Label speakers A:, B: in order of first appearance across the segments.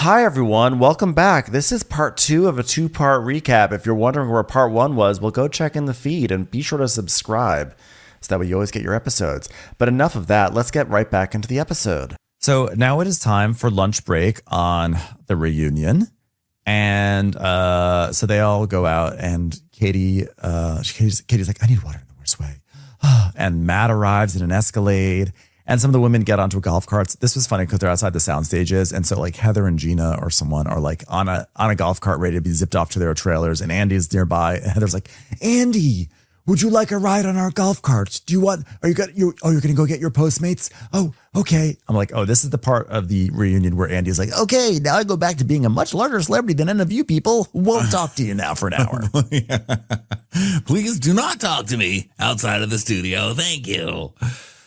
A: Hi, everyone. Welcome back. This is part 2 of a 2-part recap. If you're wondering where part 1 was, well, go check in the feed and be sure to subscribe so that way you always get your episodes. But enough of that. Let's get right back into the episode. So now it is time for lunch break on the reunion. And so they all go out and Katie's like, I need water in the worst way. And Matt arrives in an Escalade. And some of the women get onto golf carts. This was funny because they're outside the sound stages. And so like Heather and Gina or someone are like on a golf cart ready to be zipped off to their trailers. And Andy's nearby. And Heather's like, Andy, would you like a ride on our golf cart? You're going to go get your Postmates? Oh, okay. I'm like, oh, this is the part of the reunion where Andy's like, okay, now I go back to being a much larger celebrity than any of you people. Won't talk to you now for an hour.
B: Please do not talk to me outside of the studio. Thank you.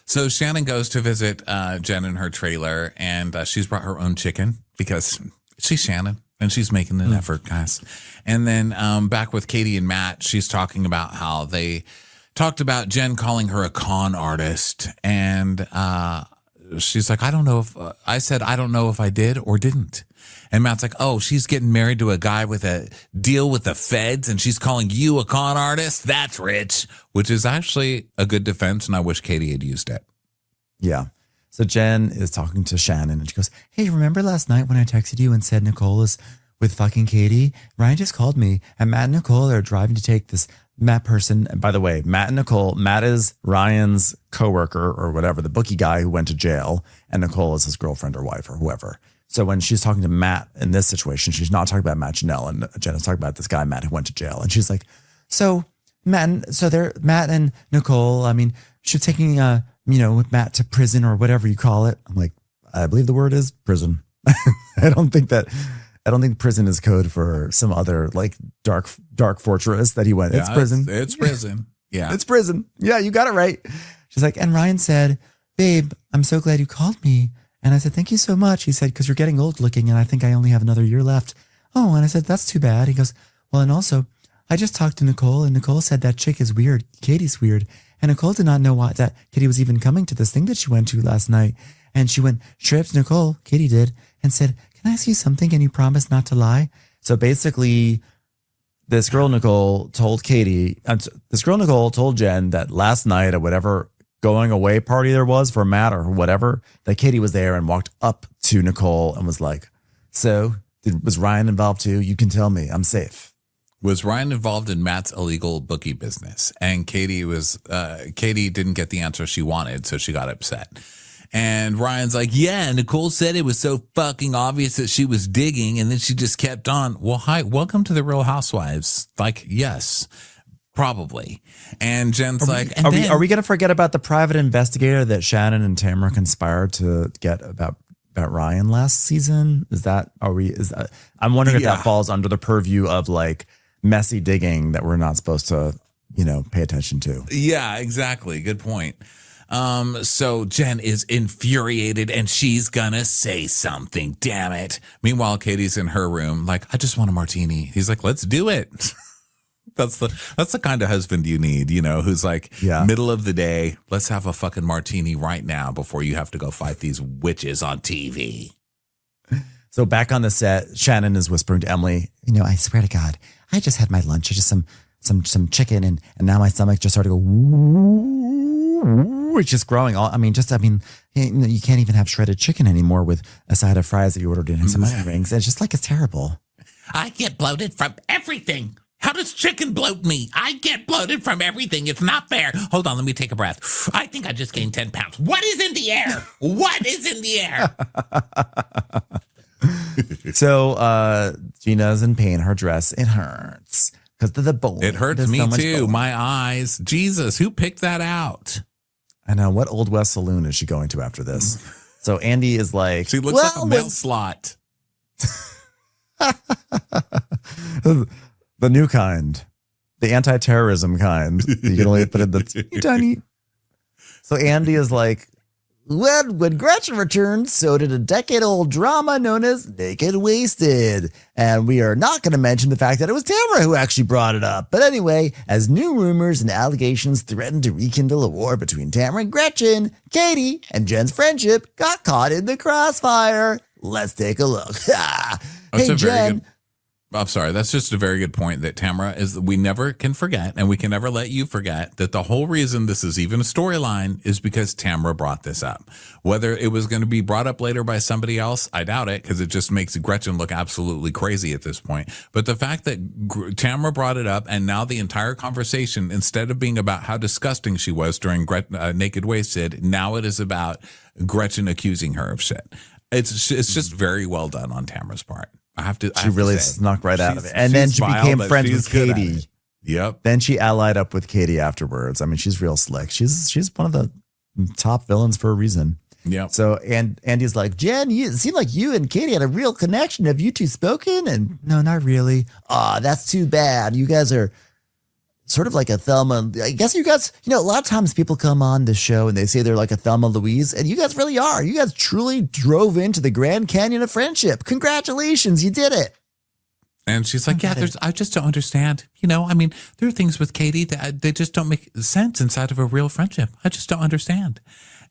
B: So Shannon goes to visit Jen in her trailer, and she's brought her own chicken because she's Shannon and she's making an effort, guys. And then back with Katie and Matt, she's talking about how they talked about Jen calling her a con artist. And she's like, I don't know if I did or didn't. And Matt's like, oh, she's getting married to a guy with a deal with the feds and she's calling you a con artist? That's rich, which is actually a good defense. And I wish Katie had used it.
A: Yeah. So Jen is talking to Shannon and she goes, hey, remember last night when I texted you and said Nicole is with fucking Katie? Ryan just called me and Matt and Nicole are driving to take this Matt person. And by the way, Matt and Nicole, Matt is Ryan's coworker or whatever, the bookie guy who went to jail. And Nicole is his girlfriend or wife or whoever. So when she's talking to Matt in this situation, she's not talking about Matt Janelle, and Jenna's talking about this guy, Matt, who went to jail. And she's like, Matt and Nicole, I mean, she's taking, Matt to prison or whatever you call it. I'm like, I believe the word is prison. I don't think prison is code for some other like dark fortress that he went.
B: Yeah,
A: it's prison.
B: It's prison. Yeah.
A: It's prison. Yeah, you got it right. She's like, and Ryan said, babe, I'm so glad you called me. And I said, thank you so much. He said, because you're getting old looking and I think I only have another year left. Oh, and I said, that's too bad. He goes, well, and also I just talked to Nicole and Nicole said that chick is weird. Katie's weird. And Nicole did not know why that Katie was even coming to this thing that she went to last night. And she went straight up to Nicole, Katie did, and said, can I ask you something? And you promise not to lie? So basically this girl, Nicole, told Jen that last night at whatever going away party there was for Matt or whatever, that Katie was there and walked up to Nicole and was like, so was Ryan involved too? You can tell me, I'm safe.
B: Was Ryan involved in Matt's illegal bookie business? And Katie didn't get the answer she wanted, so she got upset. And Ryan's like, yeah, Nicole said it was so fucking obvious that she was digging, and then she just kept on. Well, hi, welcome to the Real Housewives. Like, yes, probably. And Jen's
A: are we going to forget about the private investigator that Shannon and Tamara conspired to get about Ryan last season? I'm wondering if that falls under the purview of like messy digging that we're not supposed to, pay attention to.
B: Yeah, exactly. Good point. So Jen is infuriated and she's gonna say something, damn it. Meanwhile, Katie's in her room like, I just want a martini. He's like, let's do it. That's the kind of husband you need, who's like, middle of the day, let's have a fucking martini right now before you have to go fight these witches on TV.
A: So back on the set, Shannon is whispering to Emily, I swear to God, I just had my lunch. I just some chicken and now my stomach just started to go, it's just growing. You can't even have shredded chicken anymore with a side of fries that you ordered in and some onion rings. It's just like, it's terrible.
B: I get bloated from everything. How does chicken bloat me? I get bloated from everything. It's not fair. Hold on, let me take a breath. I think I just gained 10 pounds. What is in the air? What is in the air?
A: So Gina's in pain. Her dress, it hurts because of the bone.
B: It hurts me too. Bone. My eyes. Jesus, who picked that out?
A: I know. What Old West saloon is she going to after this? So Andy is like,
B: she looks like a mail slot.
A: The new kind, the anti-terrorism kind. You can only put in the tiny. So Andy is like, when Gretchen returned, so did a decade-old drama known as Naked Wasted. And we are not going to mention the fact that it was Tamara who actually brought it up. But anyway, as new rumors and allegations threatened to rekindle a war between Tamara and Gretchen, Katie and Jen's friendship got caught in the crossfire. Let's take a look.
B: That's
A: Hey, Jen.
B: I'm sorry. That's just a very good point that Tamara is. We never can forget, and we can never let you forget that the whole reason this is even a storyline is because Tamara brought this up. Whether it was going to be brought up later by somebody else, I doubt it, because it just makes Gretchen look absolutely crazy at this point. But the fact that Tamara brought it up, and now the entire conversation, instead of being about how disgusting she was during Naked Wasted, now it is about Gretchen accusing her of shit. It's just very well done on Tamara's part.
A: She really snuck right out of it. And then she became friends with Katie.
B: Yep.
A: Then she allied up with Katie afterwards. I mean, she's real slick. She's one of the top villains for a reason.
B: Yeah.
A: So, and Andy's like, Jen, it seemed like you and Katie had a real connection. Have you two spoken? And no, not really. That's too bad. You guys are sort of like a Thelma. I guess you guys, a lot of times people come on the show and they say they're like a Thelma Louise, and you guys really are. You guys truly drove into the Grand Canyon of friendship. Congratulations, you did it.
B: And she's like, I just don't understand. I mean, there are things with Katie that they just don't make sense inside of a real friendship. I just don't understand.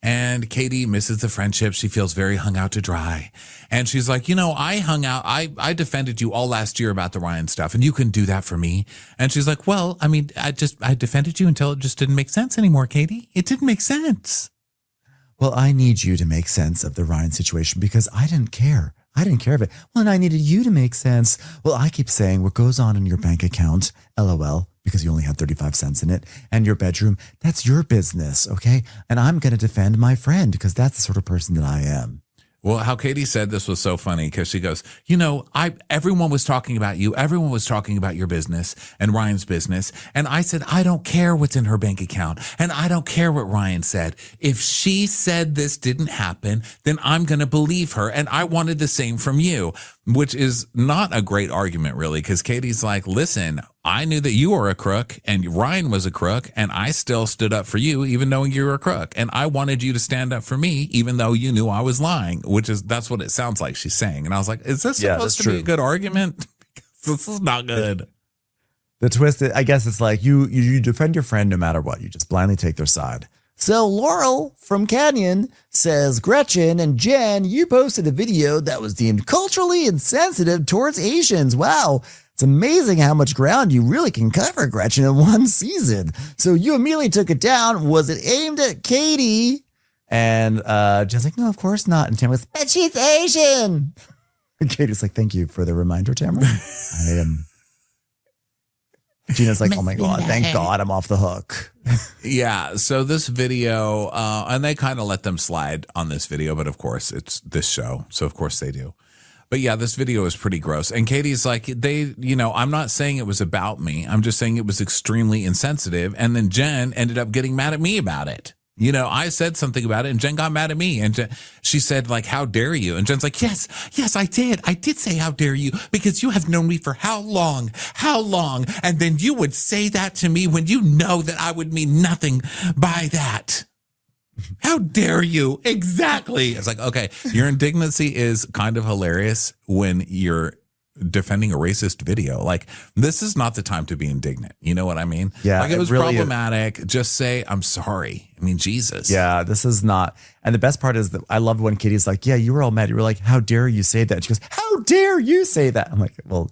B: And Katie misses the friendship. She feels very hung out to dry. And she's like, I defended you all last year about the Ryan stuff, and you couldn't do that for me. And she's like, well, I mean, I defended you until it just didn't make sense anymore, Katie. It didn't make sense.
A: Well, I need you to make sense of the Ryan situation because I didn't care. I didn't care of it. Well, and I needed you to make sense. Well, I keep saying what goes on in your bank account, LOL, because you only had 35 cents in it, and your bedroom, that's your business, okay? And I'm going to defend my friend because that's the sort of person that I am.
B: Well, how Katie said this was so funny because she goes, everyone was talking about you. Everyone was talking about your business and Ryan's business. And I said, I don't care what's in her bank account. And I don't care what Ryan said. If she said this didn't happen, then I'm going to believe her. And I wanted the same from you, which is not a great argument, really, because Katie's like, listen, I knew that you were a crook and Ryan was a crook, and I still stood up for you, even knowing you were a crook. And I wanted you to stand up for me, even though you knew I was lying, that's what it sounds like she's saying. And I was like, is this supposed to be a good argument? This is not good.
A: The twist, I guess it's like you defend your friend no matter what. You just blindly take their side. So Laurel from Canyon says, Gretchen and Jen, you posted a video that was deemed culturally insensitive towards Asians. Wow. It's amazing how much ground you really can cover, Gretchen, in one season. So you immediately took it down. Was it aimed at Katie? And Jen's like, no, of course not. And Tamara goes, but she's Asian. And Katie's like, thank you for the reminder, Tamara. I am. Gina's like, oh my God, thank God I'm off the hook.
B: Yeah. So this video, and they kind of let them slide on this video, but of course it's this show. So of course they do. But yeah, this video is pretty gross. And Katie's like, I'm not saying it was about me. I'm just saying it was extremely insensitive. And then Jen ended up getting mad at me about it. I said something about it and Jen got mad at me. And she said, like, how dare you? And Jen's like, yes, I did. I did say, how dare you? Because you have known me for how long? How long? And then you would say that to me when you know that I would mean nothing by that. How dare you? Exactly. It's like, okay, your indignancy is kind of hilarious when you're defending a racist video. Like, this is not the time to be indignant. You know what I mean?
A: Yeah.
B: Like, it was really problematic. Just say, I'm sorry. I mean, Jesus.
A: Yeah, this is not. And the best part is that I love when Katie's like, yeah, you were all mad. You were like, how dare you say that? She goes, how dare you say that? I'm like, well,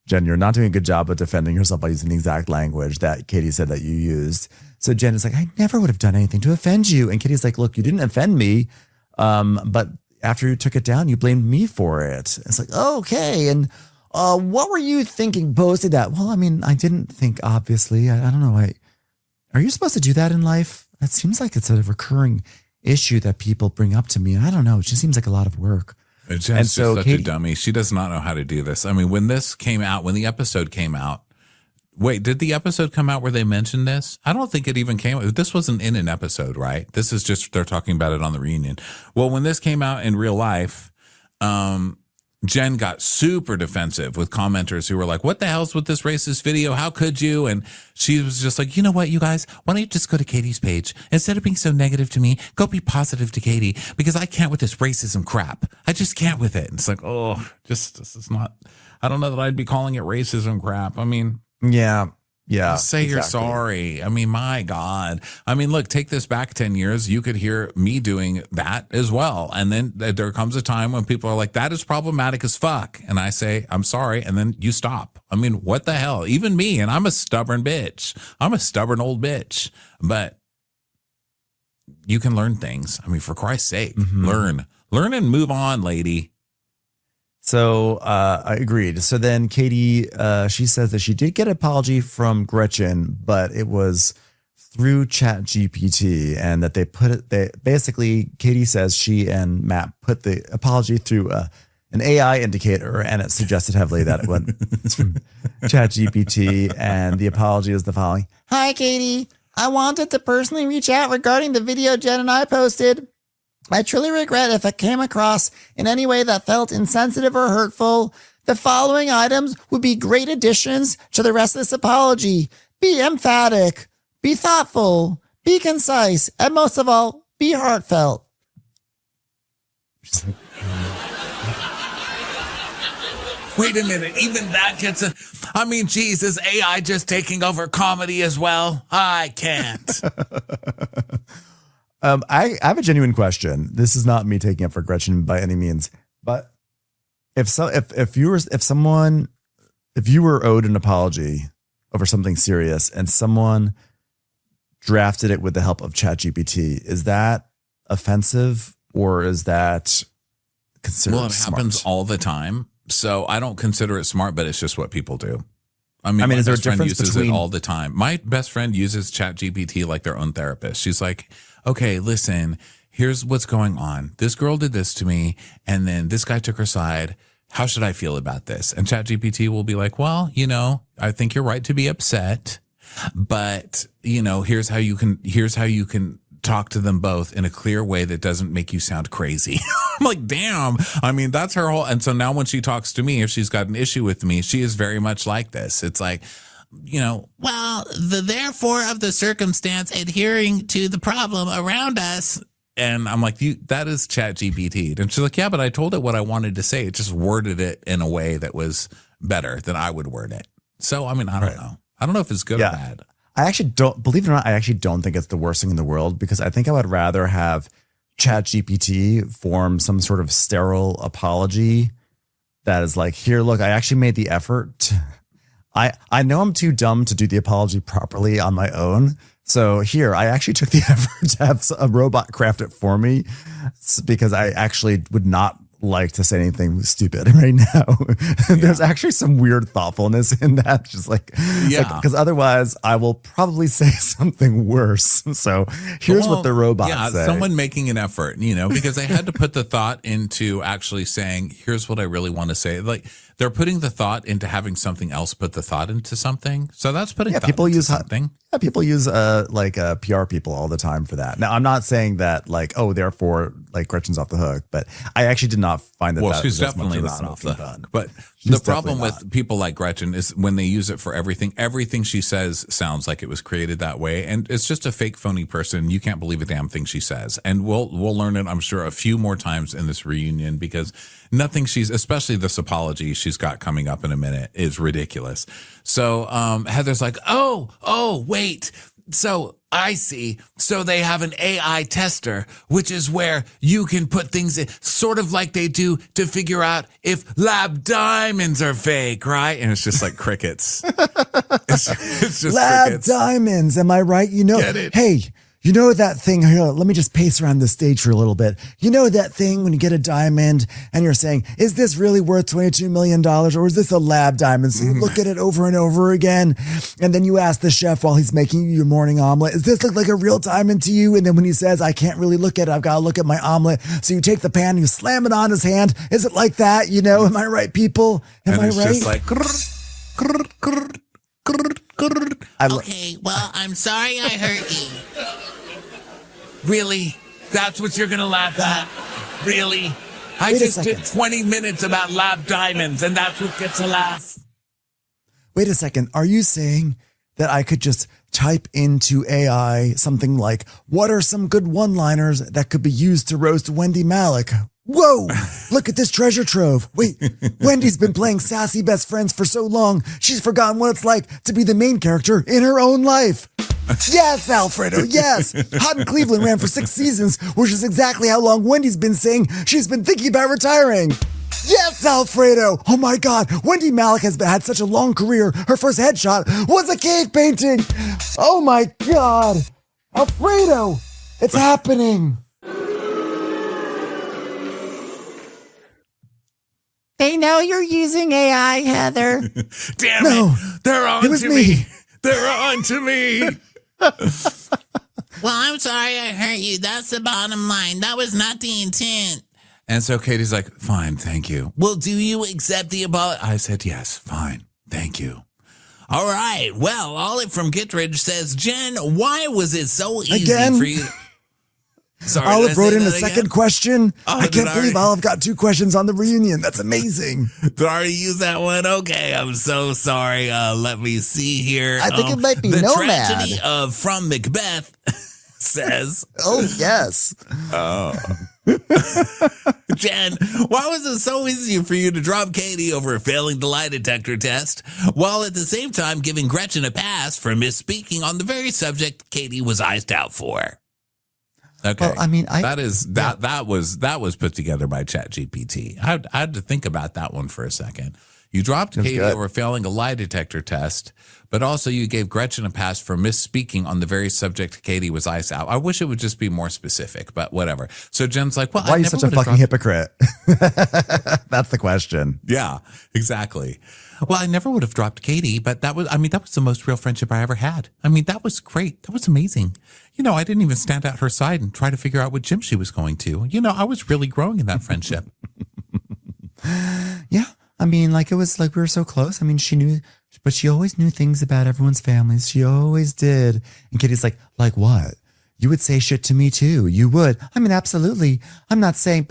A: Jen, you're not doing a good job of defending yourself by using the exact language that Katie said that you used. So Jen is like, I never would have done anything to offend you. And Katie's like, look, you didn't offend me. But after you took it down, you blamed me for it. It's like, okay. And what were you thinking posting that? Well, I mean, I didn't think, obviously. I don't know. Are you supposed to do that in life? It seems like it's a recurring issue that people bring up to me. And I don't know. It just seems like a lot of work.
B: Jen's just such a dummy. She does not know how to do this. I mean, when the episode came out, wait, did the episode come out where they mentioned this? I don't think it even came. This wasn't in an episode, right? This is just, they're talking about it on the reunion. Well, when this came out in real life, Jen got super defensive with commenters who were like, what the hell's with this racist video? How could you? And she was just like, you know what, you guys, why don't you just go to Katie's page? Instead of being so negative to me, go be positive to Katie, because I can't with this racism crap. I just can't with it. And it's like, this is not, I don't know that I'd be calling it racism crap. I mean,
A: yeah. Yeah.
B: Just say you're
A: exactly.
B: sorry. I mean, my God. I mean, look, take this back 10 years. You could hear me doing that as well. And then there comes a time when people are like, that is problematic as fuck. And I say, I'm sorry. And then you stop. I mean, what the hell? Even me. And I'm a stubborn bitch. I'm a stubborn old bitch. But you can learn things. I mean, for Christ's sake, learn and move on, lady.
A: So I agreed. So then Katie, she says that she did get an apology from Gretchen, but it was through ChatGPT, and that they basically, Katie says she and Matt put the apology through an AI indicator, and it suggested heavily that it went from ChatGPT, and the apology is the following. Hi, Katie. I wanted to personally reach out regarding the video Jen and I posted. I truly regret if it came across in any way that felt insensitive or hurtful. The following items would be great additions to the rest of this apology. Be emphatic, be thoughtful, be concise, and most of all, be heartfelt.
B: Wait a minute. Even that gets I mean, geez, is AI just taking over comedy as well? I can't.
A: I have a genuine question. This is not me taking up for Gretchen by any means, but if you were owed an apology over something serious and someone drafted it with the help of ChatGPT, is that offensive or is that considered
B: Well, it
A: smart?
B: happens all the time. So I don't consider it smart, but it's just what people do. I mean,
A: is there a
B: best friend
A: difference
B: uses
A: between
B: it all the time. My best friend uses ChatGPT like their own therapist. She's like, okay, listen, here's what's going on. This girl did this to me, and then this guy took her side. How should I feel about this? And ChatGPT will be like, well, I think you're right to be upset, but here's how you can talk to them both in a clear way that doesn't make you sound crazy. I'm like, damn. I mean, that's her whole. And so now when she talks to me, if she's got an issue with me, she is very much like this. It's like, well, the therefore of the circumstance adhering to the problem around us. And I'm like, that is ChatGPT. And she's like, yeah, but I told it what I wanted to say. It just worded it in a way that was better than I would word it. So, I mean, I don't know. I don't know if it's good or bad.
A: I actually don't, believe it or not, I actually don't think it's the worst thing in the world, because I think I would rather have ChatGPT form some sort of sterile apology that is like, here, look, I actually made the effort. I know I'm too dumb to do the apology properly on my own. So here, I actually took the effort to have a robot craft it for me, because I actually would not like to say anything stupid right now. There's actually some weird thoughtfulness in that. Just because otherwise I will probably say something worse. So here's what the robots say.
B: Someone making an effort, because they had to put the thought into actually saying, here's what I really want to say. Like, they're putting the thought into having something else put the thought into something. So that's putting thought into something.
A: People use PR people all the time for that. Now, I'm not saying that therefore Gretchen's off the hook, but I actually did not find that.
B: Well, she's definitely not off the hook. But the problem with people like Gretchen is when they use it for everything she says sounds like it was created that way, and it's just a fake, phony person. You can't believe a damn thing she says, and we'll learn it, I'm sure, a few more times in this reunion, because nothing especially this apology she's got coming up in a minute, is ridiculous. So Heather's like, oh, wait. So I see. So they have an AI tester, which is where you can put things in, sort of like they do to figure out if lab diamonds are fake, right? And it's just like crickets. It's just
A: lab
B: crickets.
A: Diamonds. Am I right?
B: Get it?
A: Hey, you know that thing here? Let me just pace around the stage for a little bit. You know that thing when you get a diamond and you're saying, is this really worth $22 million, or is this a lab diamond? So you look at it over and over again. And then you ask the chef while he's making you your morning omelet, does this look like a real diamond to you? And then when he says, I can't really look at it, I've got to look at my omelet. So you take the pan and you slam it on his hand. Is it like that? Am I right, people? Am I right?
B: Just like,
C: okay, well, I'm sorry I hurt you.
B: Really? That's what you're going to laugh at? Really? I just did 20 minutes about lab diamonds, and that's what gets a laugh.
A: Wait a second. Are you saying that I could just type into AI something like, what are some good one-liners that could be used to roast Wendy Malick?
D: Whoa, look at this treasure trove. Wait, Wendy's been playing sassy best friends for so long, she's forgotten what it's like to be the main character in her own life. Yes, Alfredo, yes. Hot in Cleveland ran for 6 seasons, which is exactly how long Wendy's been saying she's been thinking about retiring. Yes, Alfredo. Oh my God, Wendy Malick has had such a long career. Her first headshot was a cave painting. Oh my God. Alfredo, it's happening.
C: They know you're using AI, Heather.
B: Damn
D: No,
B: it. They're on
D: it was
B: to
D: me.
B: me. They're on to me.
C: Well, I'm sorry I hurt you. That's the bottom line. That was not the intent.
B: And so Katie's like, fine, thank you. Well, do you accept the apology? I said, yes, fine, thank you. All right. Well, Olive from Kittredge says, Jen, why was it so easy
D: Again?
B: for you? Sorry,
D: Olive
B: did I
D: wrote
B: say
D: in a
B: that
D: second
B: again?
D: question.
B: Oh,
D: I
B: did
D: can't
B: I
D: believe
B: already-
D: Olive got 2 questions on the reunion. That's amazing.
B: Did I already use that one? Okay, I'm so sorry. Let me see here.
D: I think it might be
B: the
D: Nomad.
B: tragedy of From Macbeth says,
D: Oh, yes.
B: Jen, why was it so easy for you to drop Katie over failing the lie detector test, while at the same time giving Gretchen a pass for misspeaking on the very subject Katie was iced out for? Okay,
A: Well, I mean,
B: that was put together by ChatGPT. I had to think about that one for a second. You dropped Katie
A: good.
B: over failing a lie detector test, but also you gave Gretchen a pass for misspeaking on the very subject Katie was iced out. I wish it would just be more specific, but whatever. So Jen's like, well,
A: why are you such a fucking hypocrite? That's the question.
B: Yeah, exactly. Well, I never would have dropped Katie, but that was the most real friendship I ever had. I mean, that was great. That was amazing. You know, I didn't even stand at her side and try to figure out what gym she was going to. You know, I was really growing in that friendship.
A: Yeah. I mean, like, it was like we were so close. I mean, she knew, but she always knew things about everyone's families. She always did. And Kitty's like what? You would say shit to me too. You would. I mean, absolutely. I'm not saying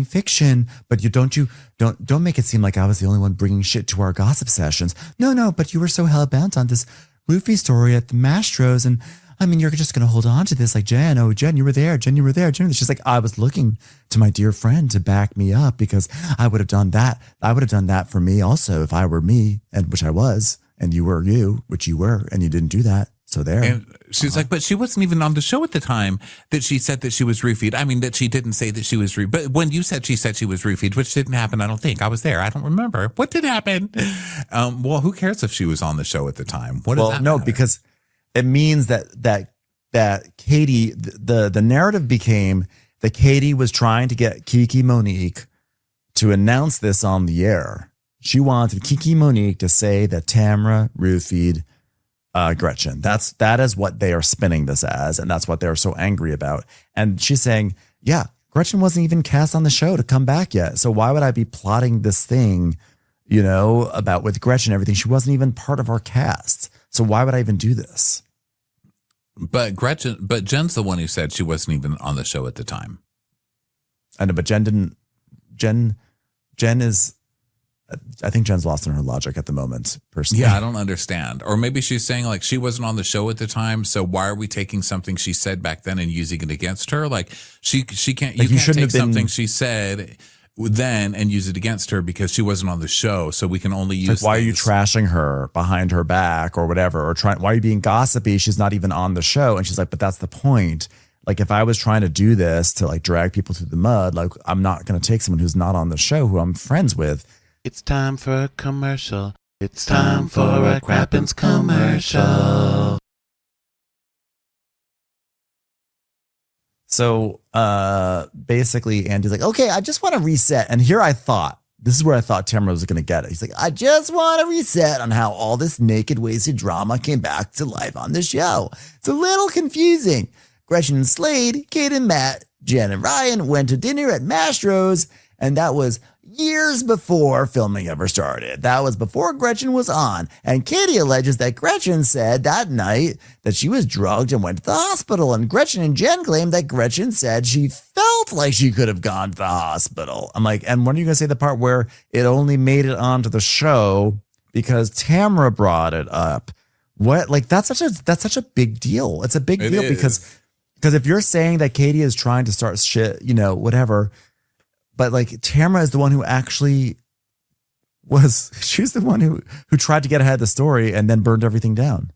A: fiction, but don't make it seem like I was the only one bringing shit to our gossip sessions. No, but you were so hell-bent on this roofie story at the Mastros. And I mean, you're just going to hold on to this like, Jen, you were there. Jen, you were there. Jen, she's like, I was looking to my dear friend to back me up because I would have done that. I would have done that for me also if I were me, and which I was, and you were you, which you were, and you didn't do that. So there.
B: And she's like, but she wasn't even on the show at the time that she said that she was roofied. I mean, that she didn't say that she was roofied. But when you said she was roofied, which didn't happen, I don't think. I was there. I don't remember. What did happen? Well, who cares if she was on the show at the time? What does that matter?
A: Because it means that Katie, the narrative became that Katie was trying to get Kiki Monique to announce this on the air. She wanted Kiki Monique to say that Tamra roofied Gretchen. That is what they are spinning this as, and that's what they're so angry about. And she's saying, yeah, Gretchen wasn't even cast on the show to come back yet. So why would I be plotting this thing, about with Gretchen and everything? She wasn't even part of our cast. So why would I even do this?
B: But Jen's the one who said she wasn't even on the show at the time.
A: I know, but Jen didn't. Jen is. I think Jen's lost in her logic at the moment, personally.
B: Yeah, I don't understand. Or maybe she's saying like she wasn't on the show at the time, so why are we taking something she said back then and using it against her? Like she can't. You can't take something she said then and use it against her because she wasn't on the show. So we can only use.
A: Like, why are you trashing her behind her back or whatever, or why are you being gossipy? She's not even on the show, and she's like, but that's the point. Like, if I was trying to do this to like drag people through the mud, like I'm not going to take someone who's not on the show who I'm friends with.
E: It's time for a commercial. It's time for a Crappens commercial.
A: So basically Andy's like, okay, I just want to reset. And here this is where I thought Tamara was going to get it. He's like, I just want to reset on how all this naked wasted drama came back to life on the show. It's a little confusing. Gretchen and Slade, Kate and Matt, Jen and Ryan went to dinner at Mastro's, and that was years before filming ever started. That was before Gretchen was on. And Katie alleges that Gretchen said that night that she was drugged and went to the hospital. And Gretchen and Jen claim that Gretchen said she felt like she could have gone to the hospital. I'm like, and when are you going to say the part where it only made it onto the show because Tamara brought it up? What? Like, that's such a big deal. It's a big deal because if you're saying that Katie is trying to start shit, whatever, But like Tamara is the one who actually she's the one who tried to get ahead of the story and then burned everything down.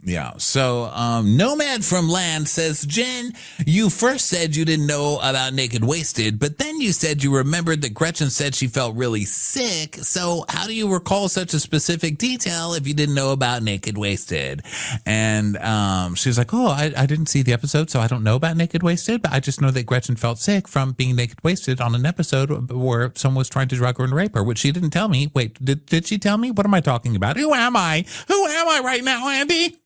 B: Yeah. So, Nomad from Land says, Jen, you first said you didn't know about Naked Wasted, but then you said you remembered that Gretchen said she felt really sick. So how do you recall such a specific detail if you didn't know about Naked Wasted? And she was like, oh, I didn't see the episode, so I don't know about Naked Wasted, but I just know that Gretchen felt sick from being naked wasted on an episode where someone was trying to drug her and rape her, which she didn't tell me. Wait, did she tell me? What am I talking about? Who am I? Who am I right now, Andy?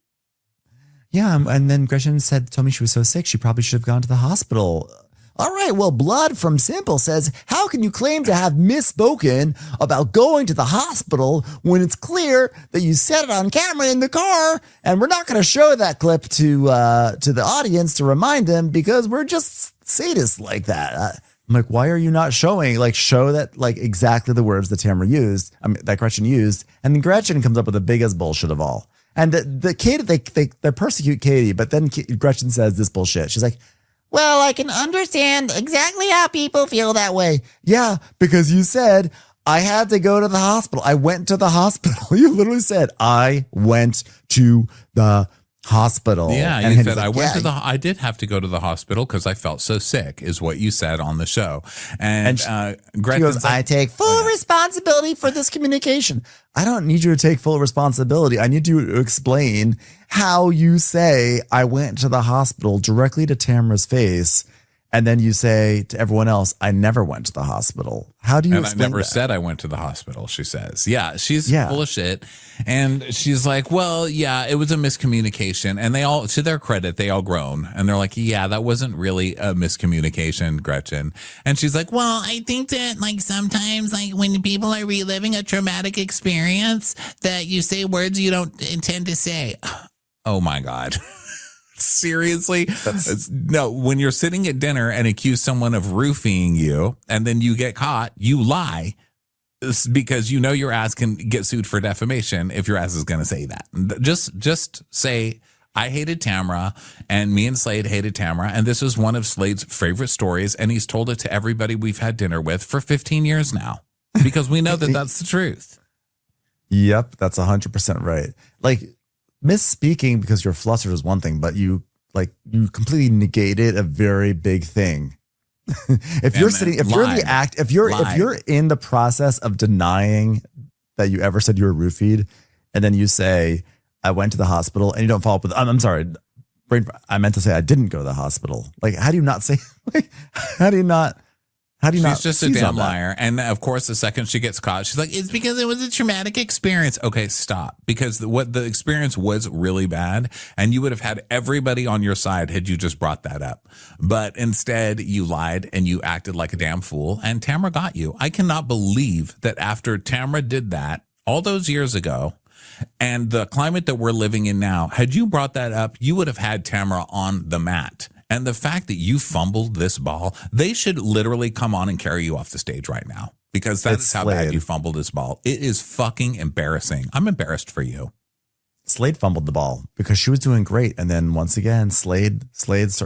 A: Yeah, and then Gretchen told me she was so sick, she probably should have gone to the hospital.
D: All right, well, Blood from Simple says, how can you claim to have misspoken about going to the hospital when it's clear that you said it on camera in the car, and we're not going to show that clip to the audience to remind them because we're just sadists like that.
A: I'm like, why are you not showing, like, show that, like, exactly the words that Tamara used, that Gretchen used, and then Gretchen comes up with the biggest bullshit of all. And the Katie, they persecute Katie, but then Gretchen says this bullshit. She's like,
D: well, I can understand exactly how people feel that way.
A: yeah, because you said I had to go to the hospital. I went to the hospital. You literally said I went to the hospital.
B: Yeah,
A: and
B: you
A: he's
B: said
A: like,
B: I did have to go to the hospital because I felt so sick, is what you said on the show. And Gretchen
A: goes, I take full
D: responsibility for this communication.
A: I don't need you to take full responsibility. I need you to explain how you say I went to the hospital directly to Tamara's face, and then you say to everyone else, I never went to the hospital. How do you
B: And I
A: explain
B: never
A: that?
B: said I went to the hospital, she says. Yeah, she's
A: Yeah.
B: full of shit. And she's like, well, yeah, it was a miscommunication. And they all, to their credit, they all groan. And they're like, yeah, that wasn't really a miscommunication, Gretchen. And she's like, well,
C: I think that like sometimes like when people are reliving a traumatic experience that you say words you don't intend to say.
B: oh my God. Seriously? No, when you're sitting at dinner and accuse someone of roofing you and then you get caught, you lie. It's because you know your ass can get sued for defamation if your ass is going to say that. Just say, I hated Tamara and me and Slade hated Tamara. And this is one of Slade's favorite stories. And he's told it to everybody we've had dinner with for 15 years now because we know that that's the truth.
A: Yep, that's 100% right. Like, misspeaking because you're flustered is one thing, but you completely negated a very big thing. If you're in the process of denying that you ever said you were roofied, and then you say I went to the hospital, and you don't follow up with I'm sorry, I meant to say I didn't go to the hospital. Like, how do you not say? Like, how do you not?
B: She's just a damn liar. And of course, the second she gets caught, she's like, it's because it was a traumatic experience. Okay, stop. Because what the experience was really bad. And you would have had everybody on your side had you just brought that up. But instead, you lied and you acted like a damn fool. And Tamara got you. I cannot believe that after Tamara did that all those years ago, and the climate that we're living in now, had you brought that up, you would have had Tamara on the mat. And the fact that you fumbled this ball, they should literally come on and carry you off the stage right now because that's how bad you fumbled this ball. It is fucking embarrassing. I'm embarrassed for you.
A: Slade fumbled the ball because she was doing great. And then once again, Slade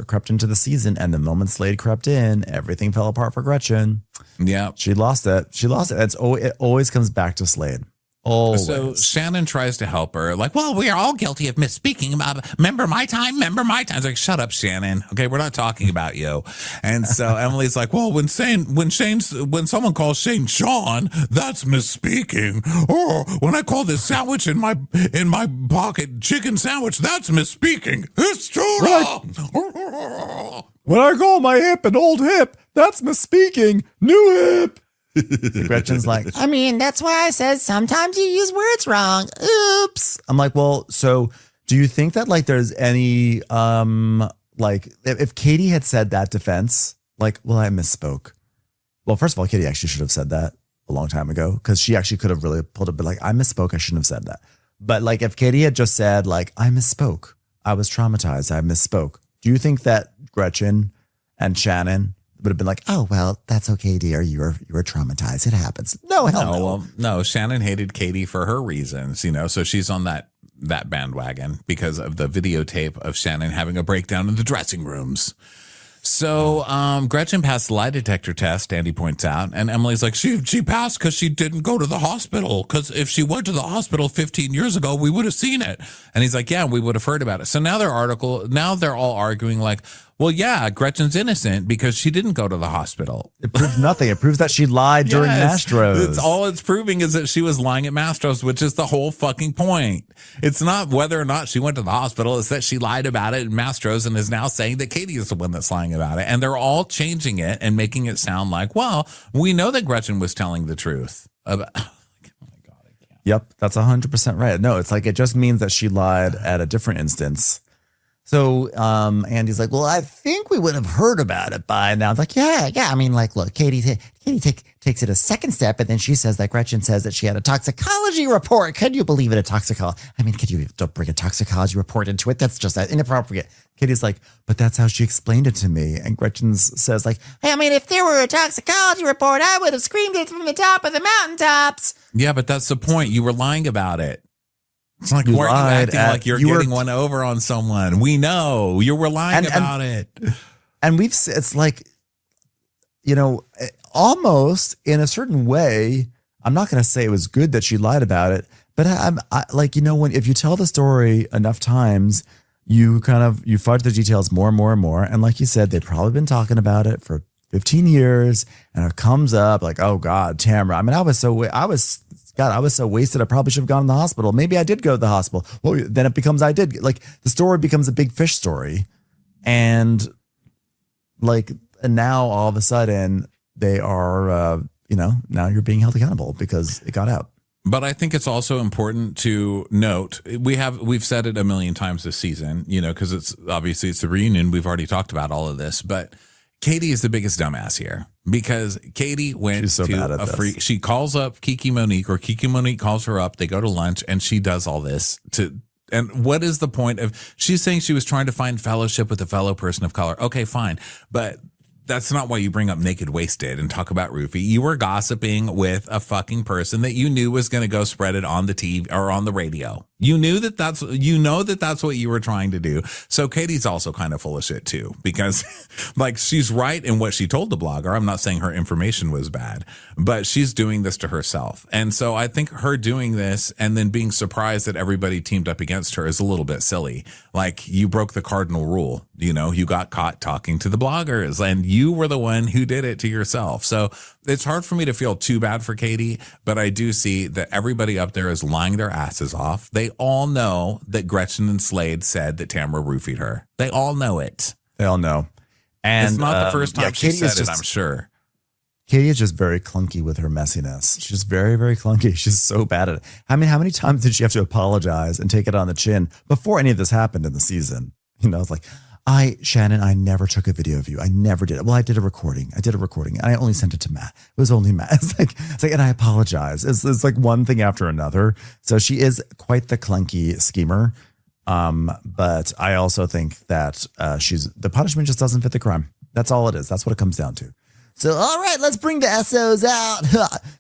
A: crept into the season. And the moment Slade crept in, everything fell apart for Gretchen.
B: Yeah.
A: She lost it. It always comes back to Slade. Always.
B: So Shannon tries to help her, like, well, we are all guilty of misspeaking about, remember my time? It's like, shut up, Shannon. Okay, we're not talking about you. And so Emily's like, well, when someone calls Shane Sean, that's misspeaking. Or when I call this sandwich in my pocket chicken sandwich, that's misspeaking. It's true.
A: When I call my hip an old hip, that's misspeaking. New hip. Gretchen's like,
D: I mean, that's why I said sometimes you use words wrong. Oops.
A: I'm like, well, so do you think that like there's any like if Katie had said that defense, like, well, I misspoke. Well, first of all, Katie actually should have said that a long time ago because she actually could have really pulled it, but like, I misspoke. I shouldn't have said that. But like, if Katie had just said like, I misspoke, I was traumatized, I misspoke. Do you think that Gretchen and Shannon would have been like, oh, well, that's okay, dear. You were traumatized. It happens. No, hell no.
B: Well, no, Shannon hated Katie for her reasons, so she's on that bandwagon because of the videotape of Shannon having a breakdown in the dressing rooms. So Gretchen passed the lie detector test, Andy points out, and Emily's like, she passed because she didn't go to the hospital, because if she went to the hospital 15 years ago, we would have seen it. And he's like, yeah, we would have heard about it. So now they're all arguing like, well, yeah, Gretchen's innocent because she didn't go to the hospital.
A: It proves nothing. It proves that she lied during Mastro's.
B: It's all it's proving is that she was lying at Mastro's, which is the whole fucking point. It's not whether or not she went to the hospital. It's that she lied about it at Mastro's and is now saying that Katie is the one that's lying about it. And they're all changing it and making it sound like, well, we know that Gretchen was telling the truth about. Oh my God, I can't.
A: Yep, that's 100% right. No, it's like it just means that she lied at a different instance. So Andy's like, well, I think we would have heard about it by now. I'm like, yeah. I mean, like, look, Katie takes it a second step, and then she says that Gretchen says that she had a toxicology report. Can you believe it? Don't bring a toxicology report into it. That's just inappropriate. Katie's like, but that's how she explained it to me. And Gretchen says like, hey, I mean, if there were a toxicology report, I would have screamed it from the top of the mountaintops.
B: Yeah, but that's the point. You were lying about it. It's like, weren't you acting like you're getting one over on someone? We know you were lying about it.
A: And it's like, almost in a certain way, I'm not going to say it was good that she lied about it, but if you tell the story enough times, you fudge the details more and more and more. And like you said, they've probably been talking about it for 15 years, and it comes up like, oh God, Tamara. I mean, I was so wasted. I probably should have gone to the hospital. Maybe I did go to the hospital. Well, then it becomes I did. Like the story becomes a big fish story, and now all of a sudden they are, now you're being held accountable because it got out.
B: But I think it's also important to note we've said it a million times this season, because it's the reunion. We've already talked about all of this, but Katie is the biggest dumbass here because Katie went to a freak. She calls up Kiki Monique, or Kiki Monique calls her up. They go to lunch and she does all this and what is the point of, she's saying she was trying to find fellowship with a fellow person of color. Okay, fine. But that's not why you bring up Naked Wasted and talk about Roofie. You were gossiping with a fucking person that you knew was going to go spread it on the TV or on the radio. You knew that's what you were trying to do. So Katie's also kind of full of shit too, because she's right in what she told the blogger. I'm not saying her information was bad, but she's doing this to herself. And so I think her doing this and then being surprised that everybody teamed up against her is a little bit silly. Like, you broke the cardinal rule. You got caught talking to the bloggers and you were the one who did it to yourself. So it's hard for me to feel too bad for Katie, but I do see that everybody up there is lying their asses off. They all know that Gretchen and Slade said that Tamara roofied her. They all know it.
A: They all know. And
B: it's not the first time she said it, I'm sure.
A: Katie is just very clunky with her messiness. She's very, very clunky. She's so bad at it. I mean, how many times did she have to apologize and take it on the chin before any of this happened in the season? It's like, Shannon, I never took a video of you. I never did it. Well, I did a recording. And I only sent it to Matt. It was only Matt. It's like, and I apologize. It's like one thing after another. So she is quite the clunky schemer. But I also think that the punishment just doesn't fit the crime. That's all it is. That's what it comes down to. So, all right, let's bring the SOs out.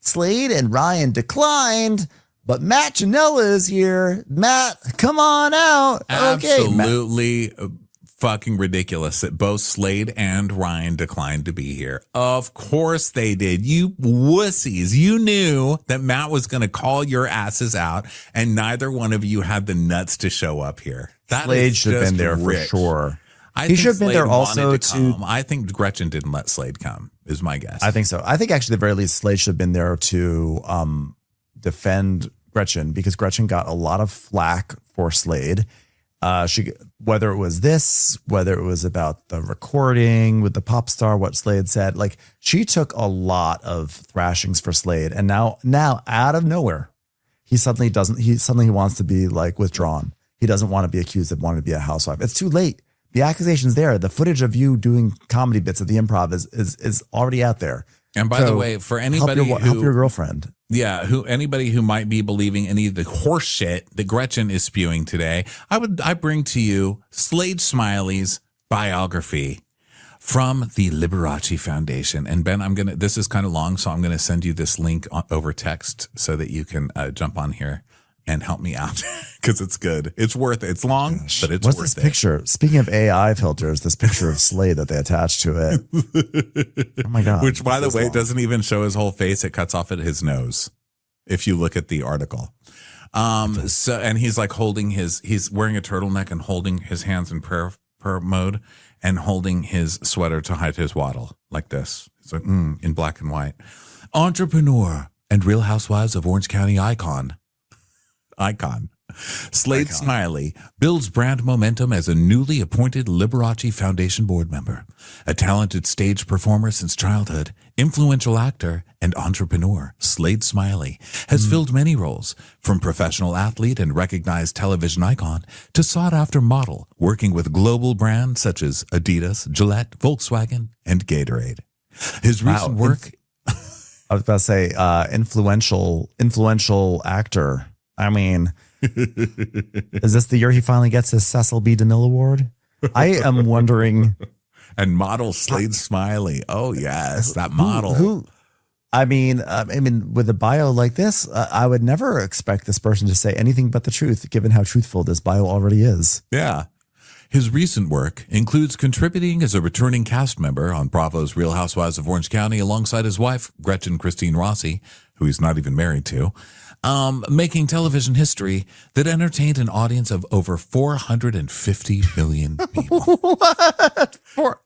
A: Slade and Ryan declined, but Matt Janella is here. Matt, come on out.
B: Absolutely. Okay, fucking ridiculous that both Slade and Ryan declined to be here. Of course they did. You wussies. You knew that Matt was going to call your asses out, and neither one of you had the nuts to show up here.
A: Slade should have been there for sure. He should have been there also to.
B: I think Gretchen didn't let Slade come, is my guess.
A: I think so. I think actually, at the very least, Slade should have been there to defend Gretchen, because Gretchen got a lot of flack for Slade. Whether it was about the recording with the pop star, what Slade said, she took a lot of thrashings for Slade, and now out of nowhere, he suddenly wants to be withdrawn. He doesn't want to be accused of wanting to be a housewife. It's too late. The accusation's there. The footage of you doing comedy bits at the Improv is already out there.
B: And by the way, for anybody
A: help your girlfriend.
B: Yeah, anybody who might be believing any of the horse shit that Gretchen is spewing today, I bring to you Slade Smiley's biography from the Liberace Foundation. And Ben, this is kind of long, so I'm going to send you this link over text so that you can jump on here and help me out because it's good. It's worth it. It's long, but it's
A: What's
B: worth
A: this picture? Speaking of AI filters, this picture of Slade that they attached to it. Oh my God.
B: Which, by the way,
A: long.
B: doesn't even show his whole face. It cuts off at his nose. If you look at the article. And he's like he's wearing a turtleneck and holding his hands in prayer mode and holding his sweater to hide his waddle like this. It's like, in black and white. Entrepreneur and Real Housewives of Orange County icon. Slade Smiley builds brand momentum as a newly appointed Liberace Foundation board member. A talented stage performer since childhood, influential actor, and entrepreneur, Slade Smiley has filled many roles, from professional athlete and recognized television icon to sought-after model, working with global brands such as Adidas, Gillette, Volkswagen, and Gatorade. His recent work...
A: I was about to say influential actor. I mean, is this the year he finally gets his Cecil B. DeMille Award? I am wondering.
B: And model Slade Smiley. Oh yes, that model.
A: Who? I mean, with a bio like this, I would never expect this person to say anything but the truth, given how truthful this bio already is.
B: Yeah. His recent work includes contributing as a returning cast member on Bravo's Real Housewives of Orange County alongside his wife, Gretchen Christine Rossi, who he's not even married to, making television history that entertained an audience of over 450 million people.
A: What?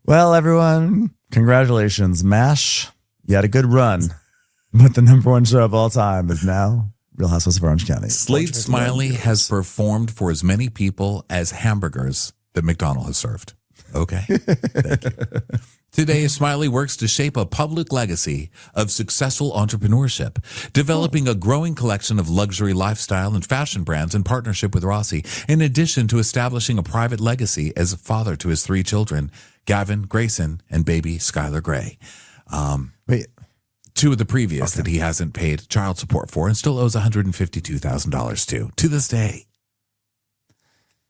A: Well, everyone, congratulations. MASH, you had a good run, but the #1 show of all time is now Real Housewives of Orange County.
B: Slade Smiley has performed for as many people as hamburgers that McDonald's has served. Okay. Thank you. Today, Smiley works to shape a public legacy of successful entrepreneurship, developing a growing collection of luxury lifestyle and fashion brands in partnership with Rossi, in addition to establishing a private legacy as a father to his 3 children, Gavin, Grayson, and baby Skylar Gray.
A: Wait.
B: 2 of the previous that he hasn't paid child support for and still owes $152,000 to this day.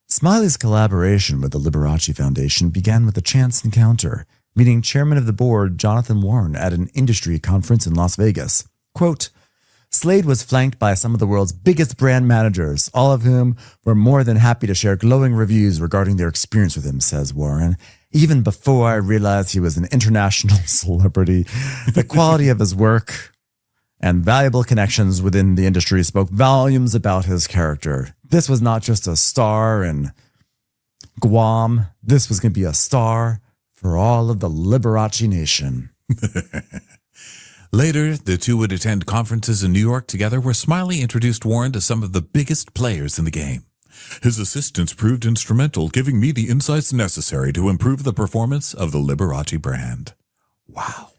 A: Smiley's collaboration with the Liberace Foundation began with a chance encounter, meeting chairman of the board Jonathan Warren at an industry conference in Las Vegas. Quote, Slade was flanked by some of the world's biggest brand managers, all of whom were more than happy to share glowing reviews regarding their experience with him, says Warren. Even before I realized he was an international celebrity, the quality of his work and valuable connections within the industry spoke volumes about his character. This was not just a star in Guam. This was going to be a star for all of the Liberace Nation.
B: Later, the 2 would attend conferences in New York together where Smiley introduced Warren to some of the biggest players in the game. His assistance proved instrumental, giving me the insights necessary to improve the performance of the Liberace brand. Wow.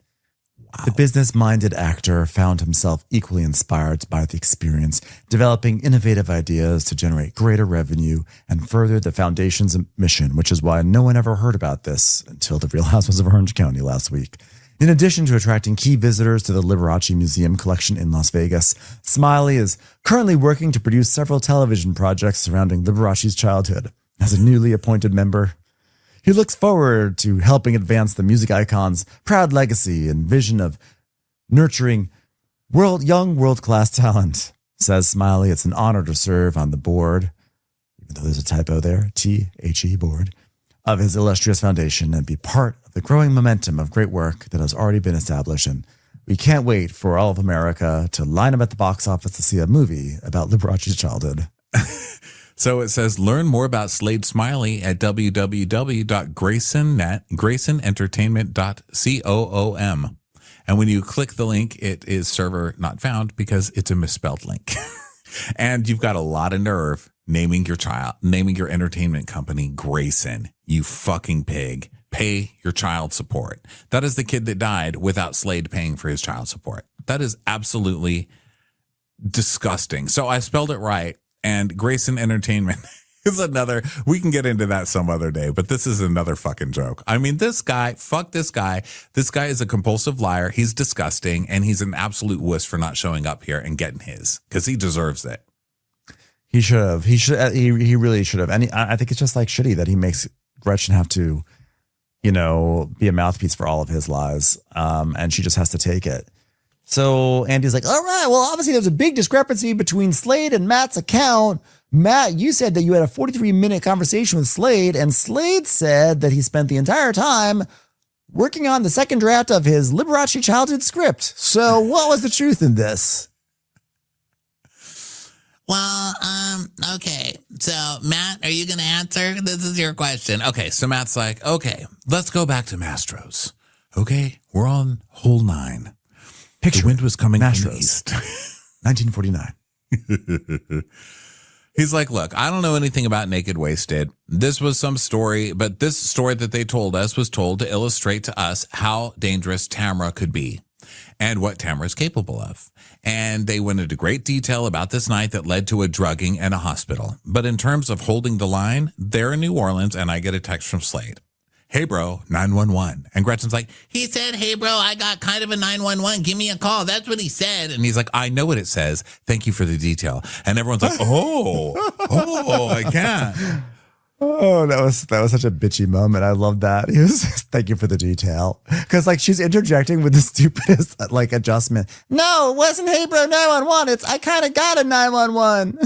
A: The business-minded actor found himself equally inspired by the experience, developing innovative ideas to generate greater revenue and further the foundation's mission, which is why no one ever heard about this until the Real Housewives of Orange County last week. In addition to attracting key visitors to the Liberace Museum collection in Las Vegas, Smiley is currently working to produce several television projects surrounding Liberace's childhood. As a newly appointed member, he looks forward to helping advance the music icon's proud legacy and vision of nurturing young world-class talent. Says Smiley, it's an honor to serve on the board, even though there's a typo there, THE board, of his illustrious foundation and be part of the growing momentum of great work that has already been established. And we can't wait for all of America to line up at the box office to see a movie about Liberace's childhood.
B: So it says, learn more about Slade Smiley at www.graysonentertainment.com. And when you click the link, it is server not found because it's a misspelled link. And you've got a lot of nerve naming your entertainment company Grayson. You fucking pig. Pay your child support. That is the kid that died without Slade paying for his child support. That is absolutely disgusting. So I spelled it right. And Grayson Entertainment is another, we can get into that some other day, but this is another fucking joke. I mean, this guy, fuck this guy. This guy is a compulsive liar. He's disgusting. And he's an absolute wuss for not showing up here and getting his, because he deserves it.
A: He should have. He really should have. And I think it's just like shitty that he makes Gretchen have to, be a mouthpiece for all of his lies. And she just has to take it. So Andy's like, all right, well, obviously there's a big discrepancy between Slade and Matt's account. Matt, you said that you had a 43-minute conversation with Slade, and Slade said that he spent the entire time working on the second draft of his Liberace childhood script. So what was the truth in this?
C: Well, okay. So, Matt, are you going to answer? This is your question.
B: Okay, so Matt's like, okay, let's go back to Mastro's. Okay, we're on hole 9.
A: Picture
B: the wind was coming from the
A: Mastro's.
B: east.
A: 1949.
B: He's like, look, I don't know anything about Naked Wasted. This was some story, but this story that they told us was told to illustrate to us how dangerous Tamra could be and what Tamra is capable of. And they went into great detail about this night that led to a drugging and a hospital. But in terms of holding the line, they're in New Orleans, and I get a text from Slade. Hey, bro, 911. And Gretchen's like,
C: He said, hey, bro, I got kind of a 911. Give me a call. That's what he said.
B: and he's like, I know what it says. Thank you for the detail. And everyone's like, oh, I can't.
A: Oh, that was such a bitchy moment. I love that. He was thank you for the detail. Because like she's interjecting with the stupidest like adjustment. No, it wasn't hey bro 911. It's I kind of got a 911.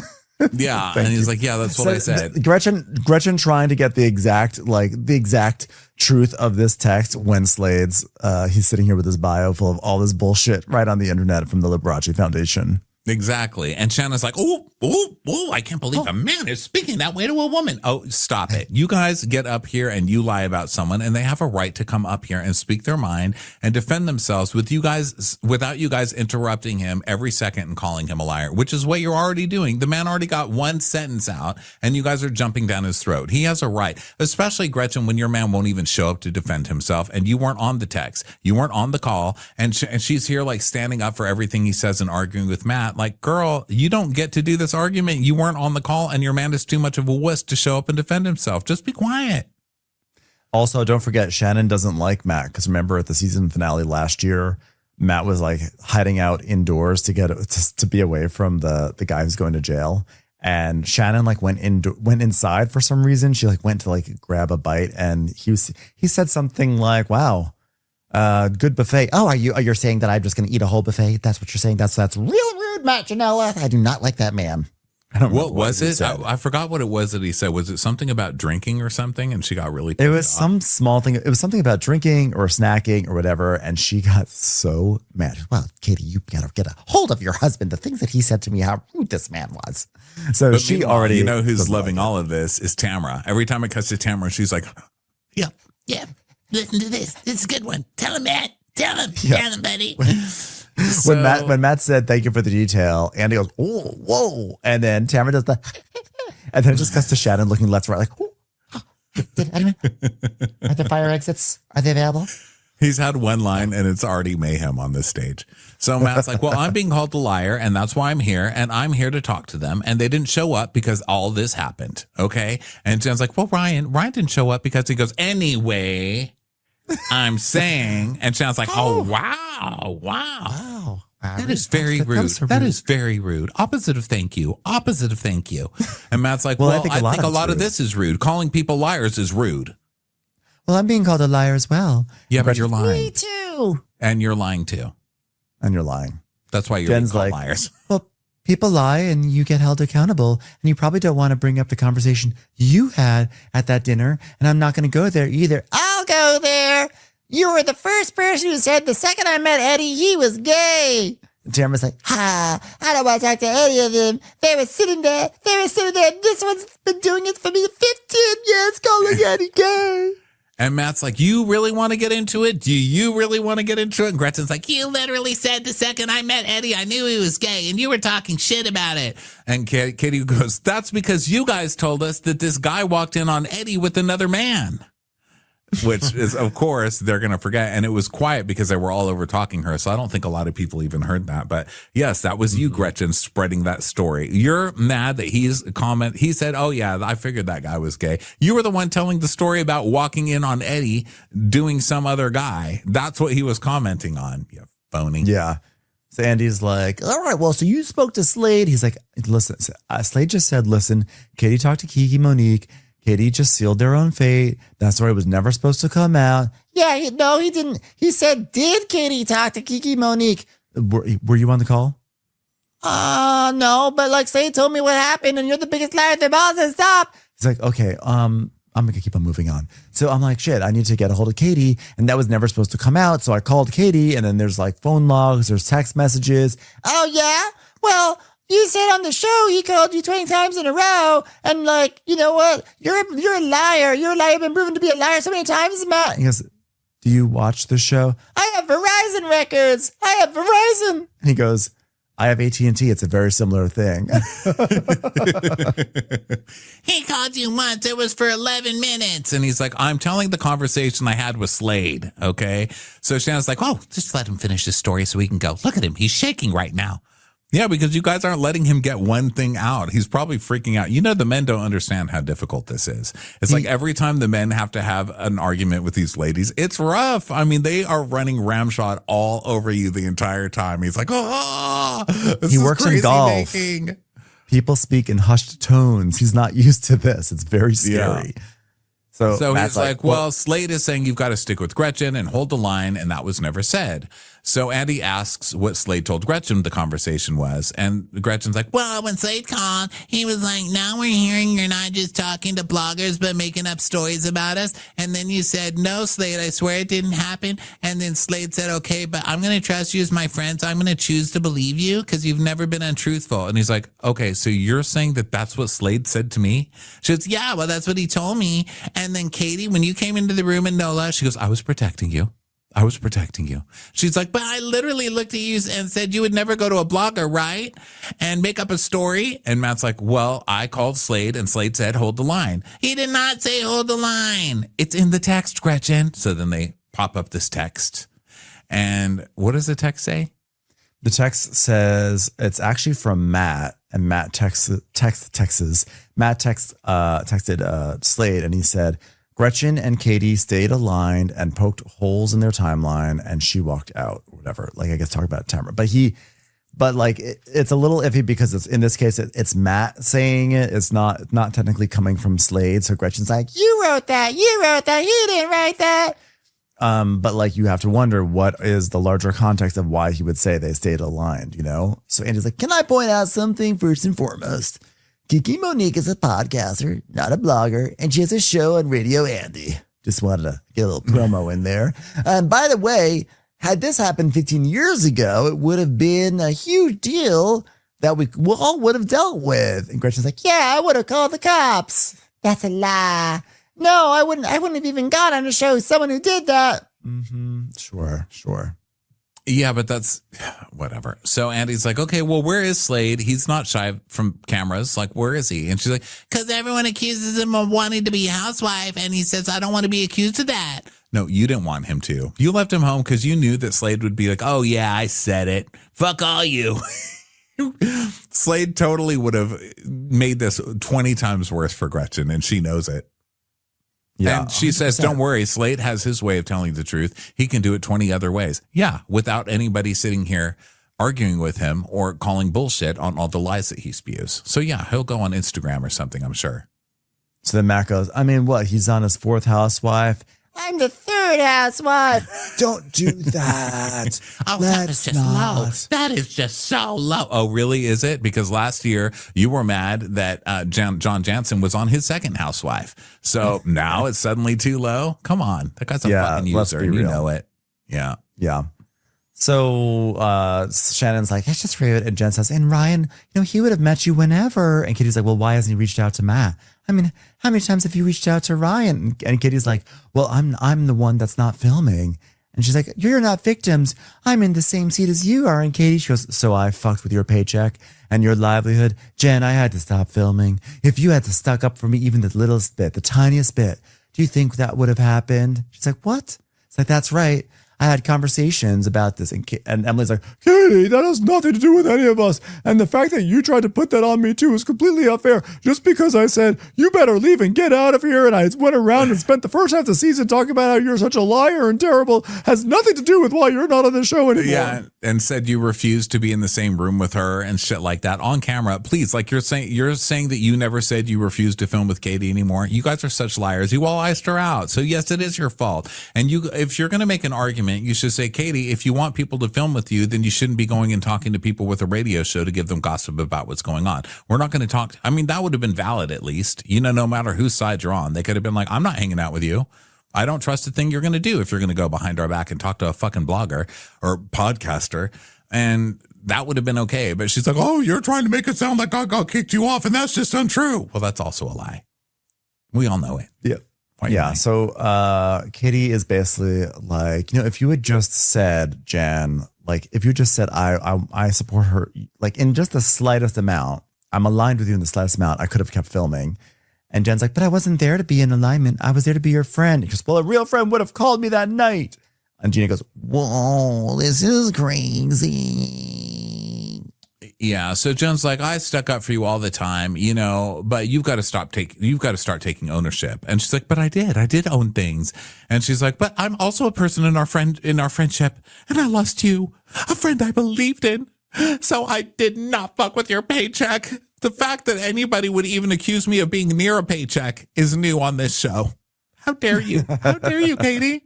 B: Yeah. And he's like, yeah, that's what I said.
A: Gretchen trying to get the exact truth of this text when Slade's he's sitting here with his bio full of all this bullshit right on the internet from the Liberace Foundation.
B: Exactly. And Shanna's like, oh, I can't believe a man is speaking that way to a woman. Oh, stop it. You guys get up here and you lie about someone, and they have a right to come up here and speak their mind and defend themselves with you guys without you guys interrupting him every second and calling him a liar, which is what you're already doing. The man already got one sentence out and you guys are jumping down his throat. He has a right, especially Gretchen, when your man won't even show up to defend himself and you weren't on the text, you weren't on the call, and she's here like standing up for everything he says and arguing with Matt. Like, girl, you don't get to do this argument. You weren't on the call and your man is too much of a wuss to show up and defend himself. Just be quiet.
A: Also, don't forget, Shannon doesn't like Matt because remember at the season finale last year, Matt was like hiding out indoors to be away from the guy who's going to jail. And Shannon like went inside for some reason. She like went to like grab a bite and he said something like, wow. Good buffet. Oh, you're saying that I'm just going to eat a whole buffet? That's what you're saying? That's real rude, Matt Janella. I do not like that man. I don't know.
B: What was it? I forgot what it was that he said. Was it something about drinking or something? And she got really pissed
A: It was
B: off?
A: some small thing. It was something about drinking or snacking or whatever. And she got so mad. Well, Katie, you got to get a hold of your husband. The things that he said to me, how rude this man was. So
B: But
A: she
B: meanwhile,
A: already.
B: you know who's loving all of this is Tamra. Every time it cuts to Tamra, she's like,
C: Yeah. Listen to this. This is a good one. Tell him, Matt. Tell him.
A: Yeah.
C: Tell him, buddy.
A: When Matt said thank you for the detail, Andy goes, oh, whoa. And then Tamara does the, and then it just cuts to Shannon looking left and right like, are there fire exits? Are they available?
B: he's had one line and it's already mayhem on this stage. So Matt's like, well, I'm being called a liar and that's why I'm here. And I'm here to talk to them. And they didn't show up because all this happened. Okay. And Jen's like, well, Ryan didn't show up because he goes, anyway, I'm saying, and Shannon's like, oh, wow. That is very rude. That is very rude. Opposite of thank you. And Matt's like, well, I think a lot of this is rude. Calling people liars is rude.
A: Well, I'm being called a liar as well.
B: Yeah, but you're lying.
A: Me too.
B: And you're lying too.
A: And you're lying.
B: That's why you're
A: Jen's
B: being called
A: like,
B: liars.
A: Well, people lie and you get held accountable. And you probably don't want to bring up the conversation you had at that dinner. And I'm not going to go there either. I'll go there. You were the first person who said the second I met Eddie, he was gay. And Tamara's like, I don't want to talk to any of them. They were sitting there. This one's been doing it for me 15 years, calling Eddie gay.
B: And Matt's like, you really want to get into it? Do you really want to get into it? And Gretchen's like,
C: You literally said the second I met Eddie, I knew he was gay, and you were talking shit about it.
B: and Katie goes, that's because you guys told us that this guy walked in on Eddie with another man. Which is, of course, they're going to forget. And it was quiet because they were all over talking her. So I don't think a lot of people even heard that. But yes, that was you, Gretchen, spreading that story. You're mad that he said, oh, yeah, I figured that guy was gay. You were the one telling the story about walking in on Eddie doing some other guy. That's what he was commenting on. You phony.
A: Yeah. So Andy's like, all right, well, so you spoke to Slade. He's like, listen, Slade just said, listen, Katie talked to Kiki Monique. Katie just sealed their own fate. That story was never supposed to come out. Yeah, no, he didn't. He said, did Katie talk to Kiki Monique? Were you on the call?
F: No, but like Slade told me what happened and you're the biggest liar at the boss and stop.
A: He's like, okay, I'm going to keep on moving on. So I'm like, shit, I need to get a hold of Katie. And that was never supposed to come out. So I called Katie, and then there's like phone logs, there's text messages.
F: Oh, yeah? Well, you said on the show he called you 20 times in a row. And like, you know what? You're a liar. You're a liar. You've been proven to be a liar so many times, Matt.
A: He goes, do you watch the show?
F: I have Verizon records. I have Verizon.
A: And he goes, I have AT&T. It's a very similar thing.
C: He called you once. It was for 11 minutes.
B: And he's like, I'm telling the conversation I had with Slade. Okay. So Shannon's like, oh, just let him finish his story so we can go. Look at him. He's shaking right now. Yeah, because you guys aren't letting him get one thing out. He's probably freaking out. You know, the men don't understand how difficult this is. It's like every time the men have to have an argument with these ladies, it's rough. I mean, they are running ramshot all over you the entire time. He's like,
A: he works in golf.
B: Making.
A: People speak in hushed tones. He's not used to this. It's very scary.
B: Yeah.
A: So
B: he's like, well, Slade is saying you've got to stick with Gretchen and hold the line, and that was never said. So Andy asks what Slade told Gretchen the conversation was, and Gretchen's like,
C: Well, when Slade called, he was like, now we're hearing you're not just talking to bloggers, but making up stories about us. And then you said, no, Slade, I swear it didn't happen. And then Slade said, okay, but I'm going to trust you as my friend, so I'm going to choose to believe you because you've never been untruthful.
B: and he's like, okay, so you're saying that that's what Slade said to me?
C: She goes, yeah, well, that's what he told me. And then Katie, when you came into the room and Nola,
B: She goes, I was protecting you. I was protecting you.
C: She's like, but I literally looked at you and said you would never go to a blogger, right? And make up a story.
B: And Matt's like, well, I called Slade and Slade said, hold the line.
C: He did not say hold the line.
B: It's in the text, Gretchen. So then they pop up this text. And what does the text say?
A: The text says it's actually from Matt, and Matt texted Slade, and he said, Gretchen and Katie stayed aligned and poked holes in their timeline, and she walked out, or whatever. Like, I guess talk about Tamara, but it's a little iffy because it's, in this case, it's Matt saying it. It's not technically coming from Slade. So Gretchen's like,
F: You wrote that. You didn't write that.
A: but like, you have to wonder what is the larger context of why he would say they stayed aligned, you know? So Andy's like, can I point out something first and foremost? Kiki Monique is a podcaster, not a blogger, and she has a show on Radio Andy. Just wanted to get a little promo in there. And by the way, had this happened 15 years ago, it would have been a huge deal that we all would have dealt with. And Gretchen's like,
F: Yeah, I would have called the cops. That's a lie. No, I wouldn't have even gone on to show someone who did that.
A: Sure.
B: Yeah, but that's whatever. So Andy's like, okay, well, where is Slade? He's not shy from cameras. Like, where is he? And she's like,
C: because everyone accuses him of wanting to be a housewife. And he says, I don't want to be accused of that.
B: no, you didn't want him to. You left him home because you knew that Slade would be like, oh, yeah, I said it. Fuck all you. Slade totally would have made this 20 times worse for Gretchen, and she knows it. Yeah, and she 100%. Says, don't worry, Slade has his way of telling the truth. He can do it 20 other ways. Yeah, without anybody sitting here arguing with him or calling bullshit on all the lies that he spews. So yeah, he'll go on Instagram or something, I'm sure.
A: So then Matt goes, I mean, what? He's on his fourth housewife.
F: I'm the third housewife.
A: Don't do that.
C: Oh, that is just low. That is just so low.
B: Oh, really? Is it? Because last year you were mad that John Jansen was on his second housewife. So now it's suddenly too low? Come on. That guy's a fucking user and you know it. Yeah.
A: Yeah. So Shannon's like, it's just Raven. And Jen says, and Ryan, he would have met you whenever. And Kitty's like, well, why hasn't he reached out to Matt? I mean, how many times have you reached out to Ryan? And Kitty's like, well, I'm the one that's not filming. And she's like, you're not victims. I'm in the same seat as you are. And Katie, she goes, so I fucked with your paycheck and your livelihood. Jen, I had to stop filming. If you had to stuck up for me even the littlest bit, the tiniest bit, do you think that would have happened? She's like, what? It's like, that's right. I had conversations about this, and Emily's like, Katie, that has nothing to do with any of us. And the fact that you tried to put that on me too is completely unfair. Just because I said, you better leave and get out of here, and I went around and spent the first half of the season talking about how you're such a liar and terrible, has nothing to do with why you're not on the show anymore.
B: Yeah, and said you refused to be in the same room with her and shit like that on camera. Please, like you're saying that you never said you refused to film with Katie anymore. You guys are such liars. You all iced her out. So yes, it is your fault. And if you're going to make an argument, argument, you should say, Katie, if you want people to film with you, then you shouldn't be going and talking to people with a radio show to give them gossip about what's going on. We're not going to talk. I mean, that would have been valid at least. No matter whose side you're on, they could have been like, I'm not hanging out with you. I don't trust the thing you're going to do if you're going to go behind our back and talk to a fucking blogger or podcaster. And that would have been okay. But she's like, oh, you're trying to make it sound like I kicked you off, and that's just untrue. Well, that's also a lie. We all know it.
A: Yeah. Yeah. So Katie is basically like, if you had just said, Jen, like if you just said, I support her, like in just the slightest amount, I'm aligned with you in the slightest amount, I could have kept filming. And Jen's like, but I wasn't there to be in alignment. I was there to be your friend. He goes, well, a real friend would have called me that night. And Gina goes, whoa, this is crazy.
B: Yeah. So Jen's like, I stuck up for you all the time, but you've got to start taking ownership. And she's like, but I did own things. And she's like, but I'm also a person in our friendship, and I lost you, a friend I believed in. So I did not fuck with your paycheck. The fact that anybody would even accuse me of being near a paycheck is new on this show. How dare you? How dare you, Katie?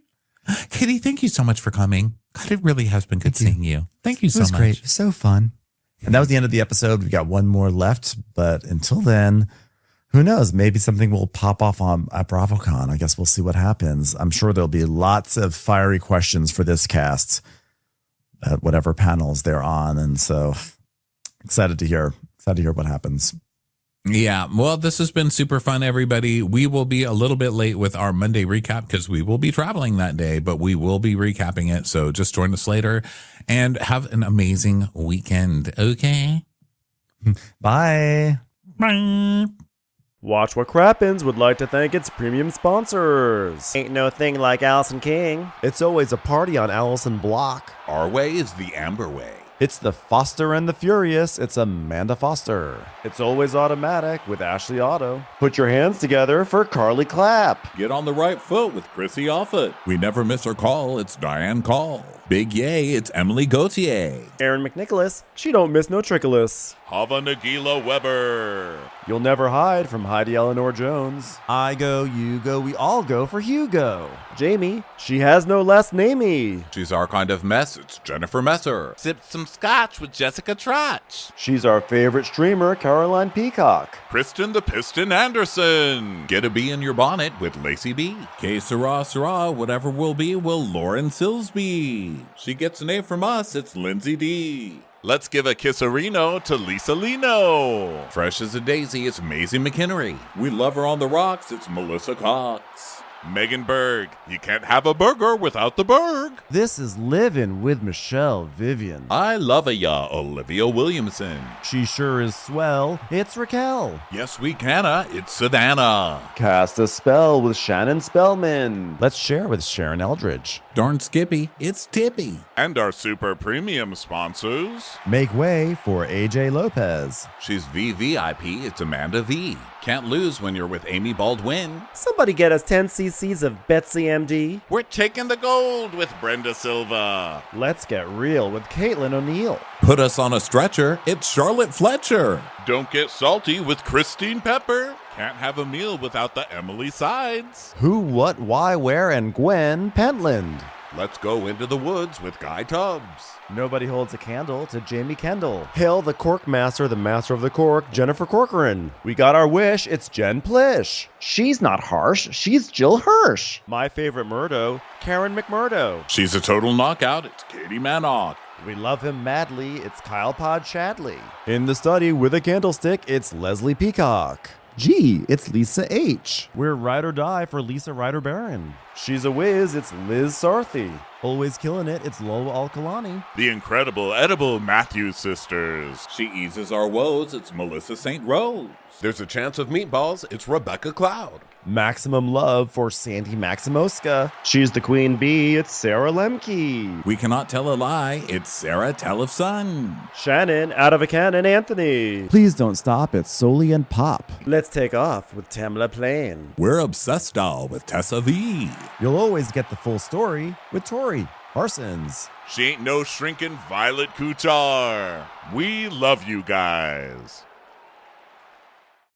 B: Katie, thank you so much for coming. God, it really has been good seeing you. Thank you so much. It was
A: great. So fun. And that was the end of the episode. We got one more left, but until then, who knows? Maybe something will pop off at BravoCon. I guess we'll see what happens. I'm sure there'll be lots of fiery questions for this cast at whatever panels they're on. And so excited to hear what happens.
B: Yeah, well, this has been super fun, everybody. We will be a little bit late with our Monday recap because we will be traveling that day, but we will be recapping it. So just join us later and have an amazing weekend. Okay?
A: Bye.
B: Bye.
G: Watch What Crappens would like to thank its premium sponsors. Ain't no thing like Allison King. It's always a party on Allison Block.
H: Our way is the Amber way.
G: It's the Foster and the Furious. It's Amanda Foster. It's always automatic with Ashley Auto. Put your hands together for Carly Clapp.
H: Get on the right foot with Chrissy Offit. We never miss her call. It's Diane Call. Big yay, it's Emily Gauthier.
G: Aaron McNicholas. She don't miss no trickolas.
H: Hava Nagila Weber.
G: You'll never hide from Heidi Eleanor Jones. I go, you go, we all go for Hugo. Jamie. She has no last namey.
H: She's our kind of mess. It's Jennifer Messer.
E: Sipped some scotch with Jessica Trotch.
G: She's our favorite streamer, Caroline Peacock.
H: Kristen the Piston Anderson. Get a bee in your bonnet with Lacey B.
B: Que sera, whatever will be, will Lauren Silsby.
H: She gets an A from us. It's Lindsay D. Let's give a kisserino to Lisa Lino. Fresh as a daisy, it's Maisie McHenry. We love her on the rocks. It's Melissa Cox. Megan Berg. You can't have a burger without the Berg.
G: This is Livin' with Michelle Vivian.
H: I love ya, Olivia Williamson.
G: She sure is swell. It's Raquel.
H: Yes, we canna. It's Savannah.
G: Cast a spell with Shannon Spellman. Let's share with Sharon Eldridge.
B: Darn Skippy, it's Tippy.
H: And our super premium sponsors.
G: Make way for AJ Lopez.
H: She's VVIP. It's Amanda V. Can't lose when you're with Amy Baldwin.
G: Somebody get us 10 cc's of Betsy MD.
H: We're taking the gold with Brenda Silva.
G: Let's get real with Caitlin O'Neill.
B: Put us on a stretcher. It's Charlotte Fletcher.
H: Don't get salty with Christine Pepper. Can't have a meal without the Emily Sides.
G: Who, what, why, where, and Gwen Pentland.
H: Let's go into the woods with Guy Tubbs.
G: Nobody holds a candle to Jamie Kendall. Hail the Cork Master, the Master of the Cork, Jennifer Corcoran. We got our wish, it's Jen Plish. She's not harsh, she's Jill Hirsch. My favorite Murdo, Karen McMurdo.
H: She's a total knockout, it's Katie Manock.
G: We love him madly, it's Kyle Pod Shadley. In the study with a candlestick, it's Leslie Peacock. Gee, it's Lisa H. We're ride or die for Lisa Ryder Barron. She's a whiz, it's Liz Sarthy. Always killing it, it's Lola Alkalani.
H: The incredible edible Matthews sisters.
E: She eases our woes, it's Melissa St. Rose.
H: There's a chance of meatballs, it's Rebecca Cloud.
G: Maximum love for Sandy Maximoska. She's the queen bee, it's Sarah Lemke.
B: We cannot tell a lie, it's Sarah Tellefson.
G: Shannon, out of a cannon, Anthony. Please don't stop, it's Soli and Pop. Let's take off with Tamla Plain.
B: We're obsessed doll with Tessa V.
G: You'll always get the full story with Tori Parsons.
H: She ain't no shrinking Violet Kuchar. We love you guys.